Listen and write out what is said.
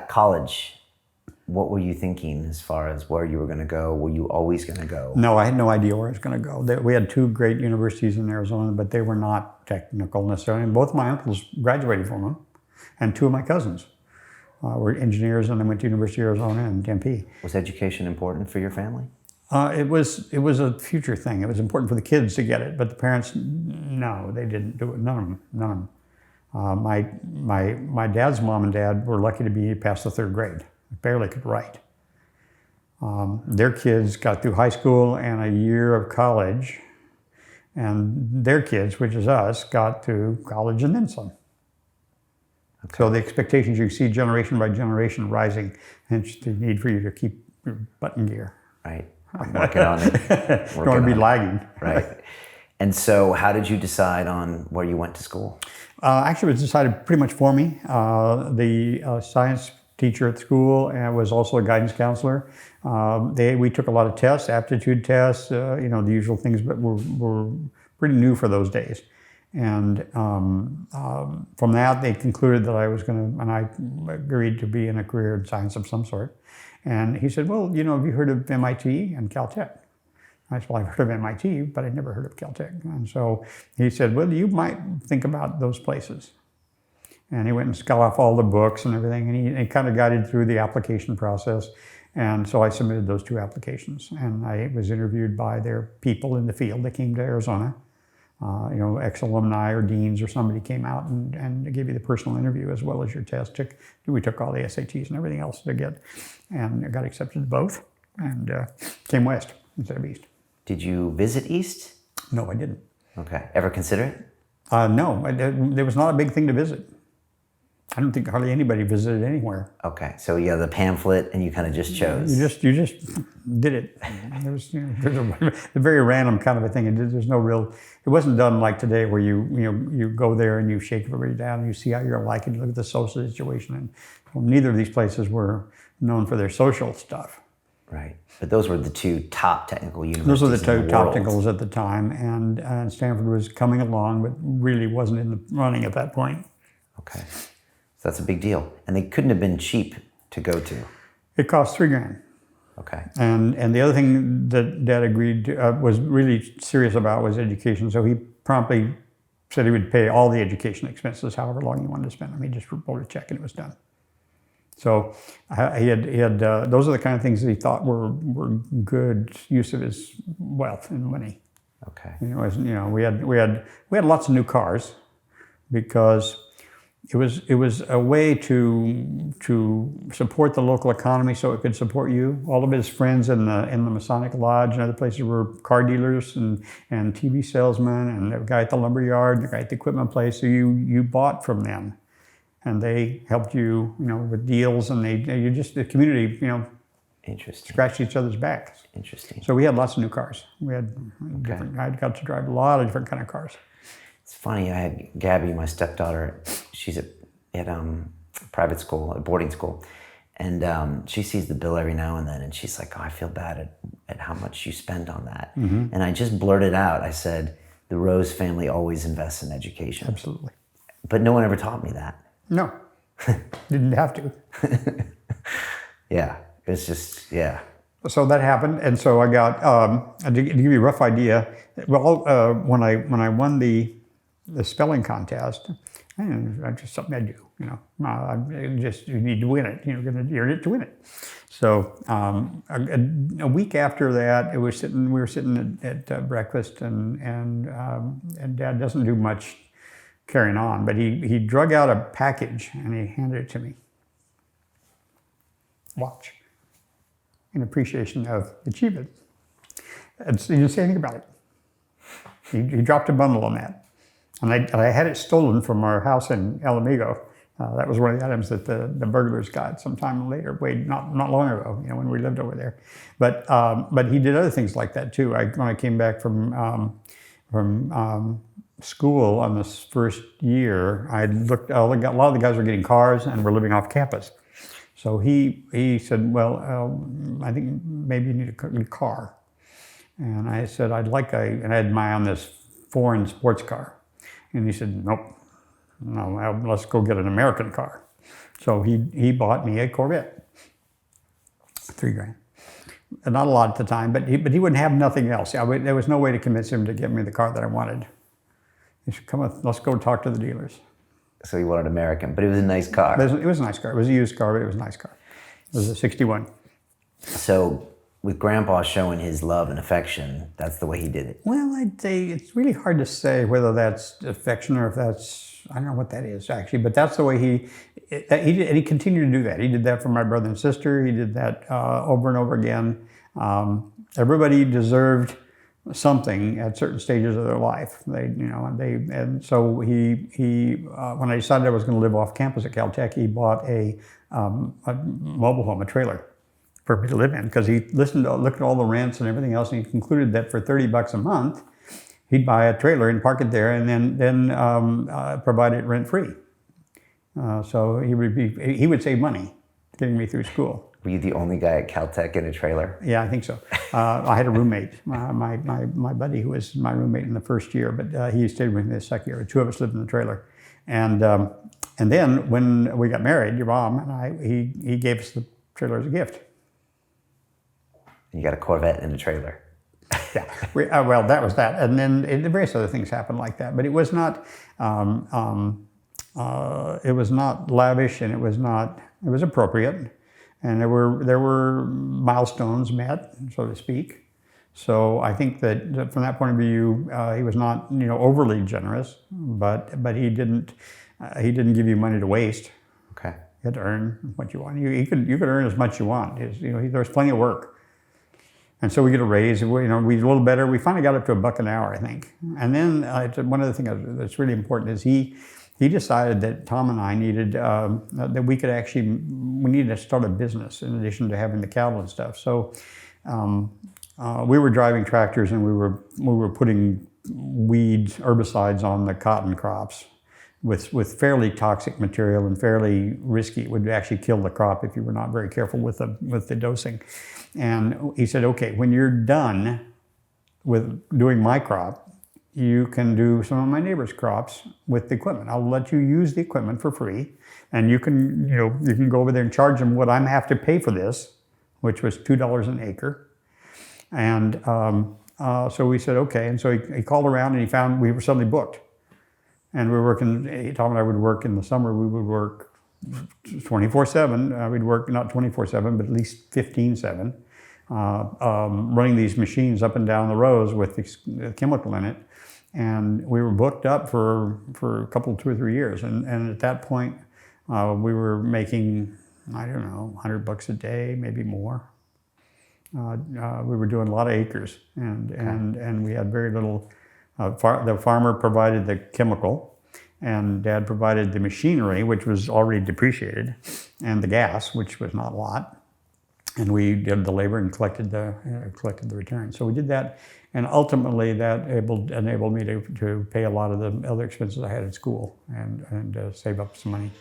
College, what were you thinking as far as where you were going to go? Were you always going to go? No, I had no idea where I was going to go. We had two great universities in Arizona, but they were not technical necessarily. And both my uncles graduated from them, and two of my cousins were engineers, and they went to University of Arizona in Tempe. Was education important for your family? It was a future thing. It was important for the kids to get it, but the parents, no, they didn't do it. None of them. None of them. My dad's mom and dad were lucky to be past the third grade. Barely could write. Their kids got through high school and a year of college, and their kids, which is us, got to college and then some. Okay. So the expectations you see generation by generation rising, hence the need for you to keep your butt in gear. Right. I'm working on it. Don't want to be lagging. Right. And so how did you decide on where you went to school? Actually, it was decided pretty much for me. The science teacher at school and was also a guidance counselor. We took a lot of tests, aptitude tests, the usual things, but were pretty new for those days. And from that, they concluded that I was going to, and I agreed to be in a career in science of some sort. And he said, well, have you heard of MIT and Caltech? I said, well, I've heard of MIT, but I never heard of Caltech. And so he said, well, you might think about those places. And he went and scoured off all the books and everything, and he kind of guided through the application process. And so I submitted those two applications, and I was interviewed by their people in the field. They came to Arizona, ex-alumni or deans or somebody came out and they gave you the personal interview as well as your test. We took all the SATs and everything else to get, and I got accepted to both, and came west instead of east. Did you visit East? No, I didn't. Okay. Ever consider it? No, there was not a big thing to visit. I don't think hardly anybody visited anywhere. Okay, so you have the pamphlet and you kind of just chose. You just did it. It was a very random kind of a thing. There's no real. It wasn't done like today, where you go there and you shake everybody down and you see how you're like and you look at the social situation. And neither of these places were known for their social stuff. Right, but those were the two top technical universities. Those were the two top technicals at the time, and Stanford was coming along, but really wasn't in the running at that point. Okay. So that's a big deal. And they couldn't have been cheap to go to. It cost $3,000. Okay. And the other thing that Dad agreed to, was really serious about was education. So he promptly said he would pay all the education expenses, however long he wanted to spend them. He just wrote a check and it was done. So he had those are the kind of things that he thought were good use of his wealth and money. Okay. We had lots of new cars because it was a way to support the local economy so it could support you. All of his friends in the Masonic Lodge and other places were car dealers and TV salesmen, and the guy at the lumber yard, the guy at the equipment place. So you bought from them, and they helped you, with deals, and the community, Interesting. scratched each other's backs. Interesting. So we had lots of new cars. We had I got to drive a lot of different kind of cars. It's funny, I had Gabby, my stepdaughter, she's at private school, at boarding school, and she sees the bill every now and then, and she's like, oh, I feel bad at how much you spend on that. Mm-hmm. And I just blurted out, I said, the Rose family always invests in education. Absolutely. But no one ever taught me that. No, didn't have to. Yeah, it's just, yeah. So that happened, and so I got, to give you a rough idea, well, when I won the spelling contest, that's just something I do, you need to win it, you're in it to win it. So a week after that, we were sitting at breakfast, and Dad doesn't do much carrying on, but he drug out a package and he handed it to me. Watch. In appreciation of achievement. And so he didn't say anything about it. He dropped a bundle on that. And I had it stolen from our house in El Amigo. That was one of the items that the burglars got sometime later, not long ago, when we lived over there. But he did other things like that too. When I came back from school on this first year, I looked. A lot of the guys were getting cars and were living off campus. So he said, well, I think maybe you need a car. And I said, I'd like and I had my on this foreign sports car. And he said, nope, no, let's go get an American car. So he bought me a Corvette, $3,000. Not a lot at the time, but he wouldn't have nothing else. There was no way to convince him to get me the car that I wanted. He said, "Come on, let's go talk to the dealers." So he wanted American, but it was a nice car. It was a nice car. It was a used car, but it was a nice car. It was a '61. So with Grandpa showing his love and affection, that's the way he did it. Well, I'd say it's really hard to say whether that's affection or if that's, I don't know what that is actually, but that's the way he did, and he continued to do that. He did that for my brother and sister. He did that over and over again. Everybody deserved something at certain stages of their life. And so when I decided I was going to live off campus at Caltech, he bought a mobile home, a trailer, for me to live in, because he looked at all the rents and everything else, and he concluded that for $30 a month, he'd buy a trailer and park it there, and then provide it rent free. So he would save money getting me through school. Were you the only guy at Caltech in a trailer? Yeah, I think so. I had a roommate, my buddy, who was my roommate in the first year, but he stayed with me the second year. The two of us lived in the trailer, and then when we got married, your mom and I, he gave us the trailer as a gift. You got a Corvette in a trailer. Yeah, well, that was that, and then various other things happened like that. But it was not lavish, and it was appropriate, and there were milestones met, so to speak. So I think that from that point of view, he was not overly generous, but he didn't give you money to waste. Okay. You had to earn what you want. You could earn as much as you want. There was plenty of work. And so we get a raise. We did a little better. We finally got up to $1 an hour, I think. And then one of the things that's really important is he decided that Tom and I needed that we needed to start a business in addition to having the cattle and stuff. So we were driving tractors, and we were putting herbicides on the cotton crops with fairly toxic material and fairly risky. It would actually kill the crop if you were not very careful with the dosing. And he said, "Okay, when you're done with doing my crop, you can do some of my neighbor's crops with the equipment. I'll let you use the equipment for free, and you can go over there and charge them what I have to pay for this, which was $2 an acre." And so we said, okay. And so he called around, and he found we were suddenly booked. And we were working, Tom and I would work in the summer, we would work 24/7. We'd work not 24/7, but at least 15/7, running these machines up and down the rows with the chemical in it. And we were booked up for a couple, 2 or 3 years. And at that point, we were making, I don't know, $100 a day, maybe more. We were doing a lot of acres, and we had very little. The farmer provided the chemical, and Dad provided the machinery, which was already depreciated, and the gas, which was not a lot. And we did the labor and collected the return. So we did that, and ultimately that enabled me to pay a lot of the other expenses I had at school and save up some money.